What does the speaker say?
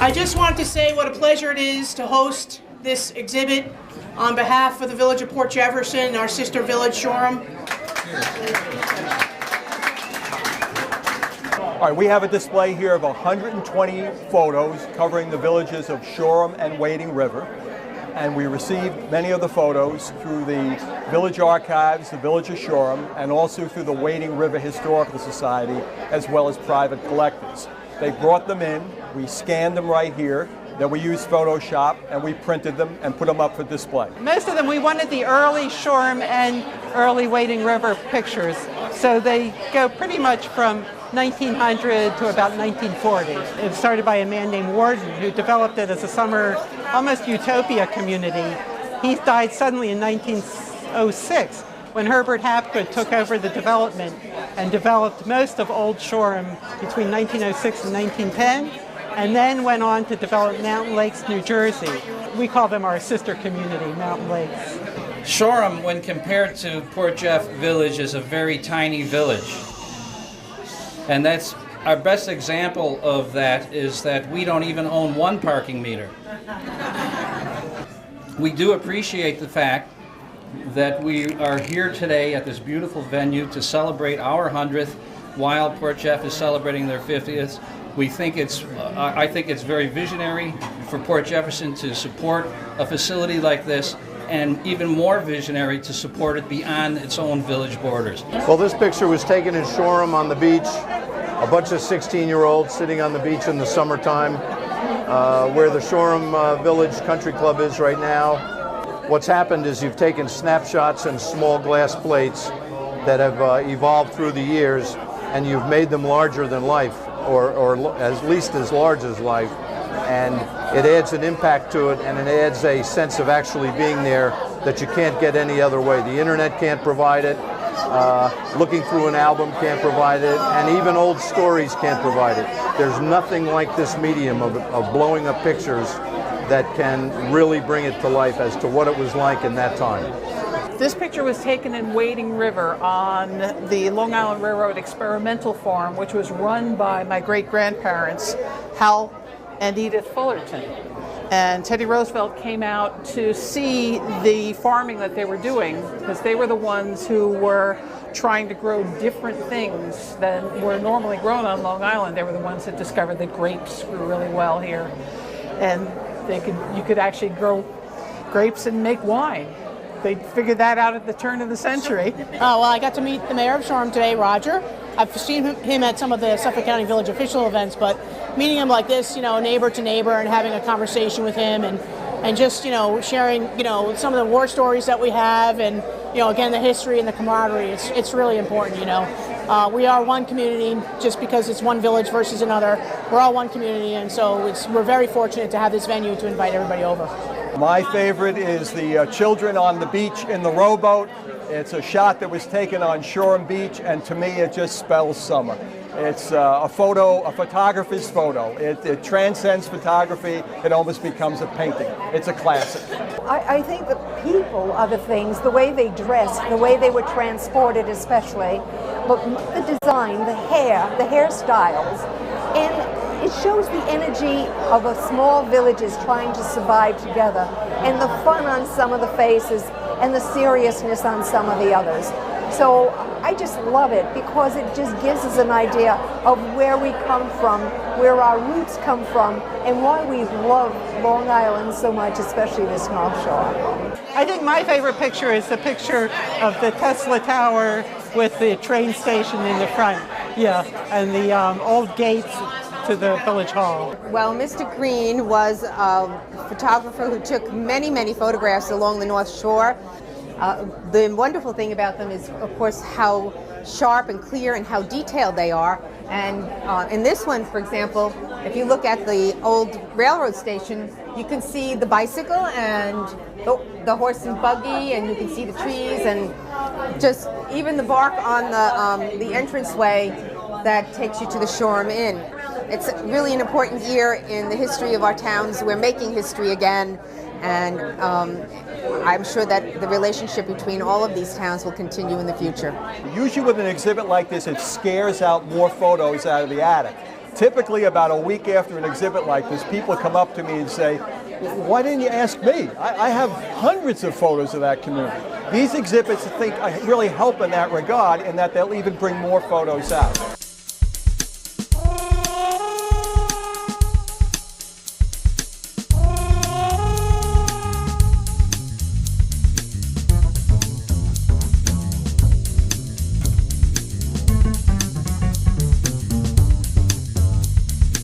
I just wanted to say what a pleasure it is to host this exhibit on behalf of the Village of Port Jefferson, our sister village, Shoreham. All right, we have a display here of 120 photos covering the villages of Shoreham and Wading River. And we received many of the photos through the Village Archives, the Village of Shoreham, and also through the Wading River Historical Society, as well as private collectors. They brought them in, we scanned them right here, then we used Photoshop and we printed them and put them up for display. Most of them, we wanted the early Shoreham and early Wading River pictures. So they go pretty much from 1900 to about 1940. It was started by a man named Warden who developed it as a summer, almost utopia community. He died suddenly in 1906 when Herbert Hapgood took over the development and developed most of Old Shoreham between 1906 and 1910, and then went on to develop Mountain Lakes, New Jersey. We call them our sister community, Mountain Lakes. Shoreham, when compared to Port Jeff Village, is a very tiny village. And that's our best example of that is that we don't even own one parking meter. We do appreciate the fact that we are here today at this beautiful venue to celebrate our 100th while Port Jeff is celebrating their 50th. We think I think it's very visionary for Port Jefferson to support a facility like this, and even more visionary to support it beyond its own village borders. Well, this picture was taken in Shoreham on the beach. A bunch of 16-year-olds sitting on the beach in the summertime, where the Shoreham Village Country Club is right now. What's happened is you've taken snapshots and small glass plates that have evolved through the years, and you've made them larger than life, or at least as large as life. And it adds an impact to it, and it adds a sense of actually being there that you can't get any other way. The internet can't provide it. Looking through an album can't provide it, and even old stories can't provide it. There's nothing like this medium of blowing up pictures that can really bring it to life as to what it was like in that time. This picture was taken in Wading River on the Long Island Railroad Experimental Farm, which was run by my great-grandparents, Hal and Edith Fullerton. And Teddy Roosevelt came out to see the farming that they were doing, because they were the ones who were trying to grow different things than were normally grown on Long Island. They were the ones that discovered that grapes grew really well here. And you could actually grow grapes and make wine. They figured that out at the turn of the century. Well, I got to meet the mayor of Shoreham today, Roger. I've seen him at some of the Suffolk County Village official events, but meeting him like this, neighbor to neighbor, and having a conversation with him, and just, sharing, some of the war stories that we have, and, again, the history and the camaraderie, it's really important, We are one community, just because it's one village versus another. We're all one community, and so we're very fortunate to have this venue to invite everybody over. My favorite is the children on the beach in the rowboat. It's a shot that was taken on Shoreham Beach, and to me it just spells summer. It's a photographer's photo. It transcends photography. It almost becomes a painting. It's a classic. I think the people are the things, the way they dressed, the way they were transported especially, but the design, the hair, the hairstyles, and it shows the energy of a small villages trying to survive together, and the fun on some of the faces and the seriousness on some of the others. So I just love it because it just gives us an idea of where we come from, where our roots come from, and why we love Long Island so much, especially this North Shore. I think my favorite picture is the picture of the Tesla Tower with the train station in the front, and the old gates to the village hall. Well, Mr. Green was a photographer who took many, many photographs along the North Shore. The wonderful thing about them is, of course, how sharp and clear and how detailed they are. And in this one, for example, if you look at the old railroad station, you can see the bicycle and the horse and buggy, and you can see the trees and just even the bark on the entranceway that takes you to the Shoreham Inn. It's really an important year in the history of our towns. We're making history again, and I'm sure that the relationship between all of these towns will continue in the future. Usually with an exhibit like this, it scares out more photos out of the attic. typically about a week after an exhibit like this, people come up to me and say, why didn't you ask me? I have hundreds of photos of that community. These exhibits, I think, really help in that regard, in that they'll even bring more photos out.